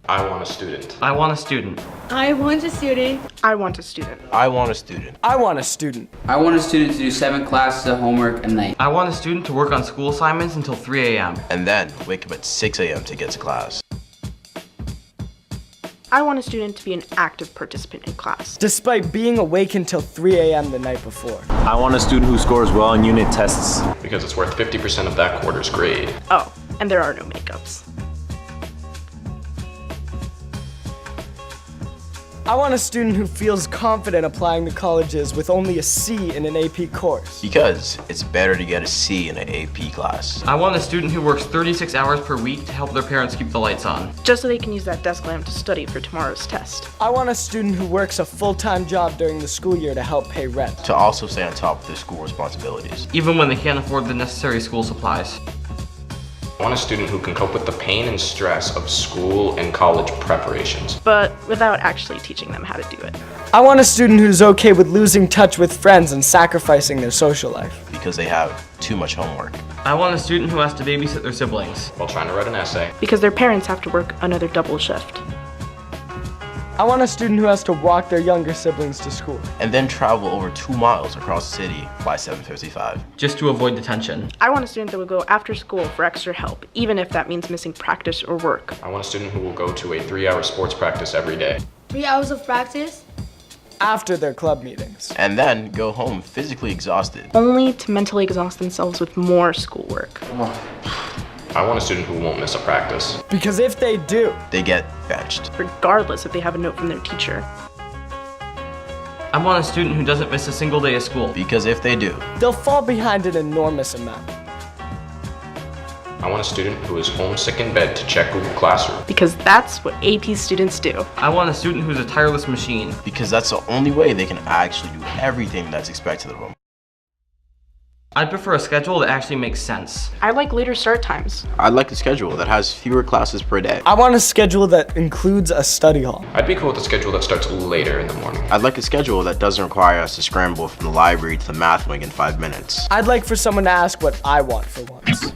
I want a student. I want a student. I want a student. I want a student. I want a student. I want a student. I want a student to do 7 classes of homework a night. I want a student to work on school assignments until 3 a.m. And then wake up at 6 a.m. to get to class. I want a student to be an active participant in class. Despite being awake until 3 a.m. the night before. I want a student who scores well in unit tests. Because it's worth 50% of that quarter's grade. Oh, and there are no makeups. I want a student who feels confident applying to colleges with only a C in an AP course. Because it's better to get a C in an AP class. I want a student who works 36 hours per week to help their parents keep the lights on. Just so they can use that desk lamp to study for tomorrow's test. I want a student who works a full-time job during the school year to help pay rent. To also stay on top of their school responsibilities. Even when they can't afford the necessary school supplies. I want a student who can cope with the pain and stress of school and college preparations. But without actually teaching them how to do it. I want a student who's okay with losing touch with friends and sacrificing their social life. Because they have too much homework. I want a student who has to babysit their siblings. While trying to write an essay. Because their parents have to work another double shift. I want a student who has to walk their younger siblings to school. And then travel over 2 miles across the city by 7:55. Just to avoid detention. I want a student that will go after school for extra help, even if that means missing practice or work. I want a student who will go to a 3-hour sports practice every day. 3 hours of practice? After their club meetings. And then go home physically exhausted. Only to mentally exhaust themselves with more schoolwork. I want a student who won't miss a practice. Because if they do, They get benched. Regardless if they have a note from their teacher. I want a student who doesn't miss a single day of school. Because if they do, they'll fall behind an enormous amount. I want a student who is homesick in bed to check Google Classroom. Because that's what AP students do. I want a student who's a tireless machine. because that's the only way they can actually do everything that's expected of them. I'd prefer a schedule that actually makes sense. I like later start times. I'd like a schedule that has fewer classes per day. I want a schedule that includes a study hall. I'd be cool with a schedule that starts later in the morning. I'd like a schedule that doesn't require us to scramble from the library to the math wing in 5 minutes. I'd like for someone to ask what I want for once.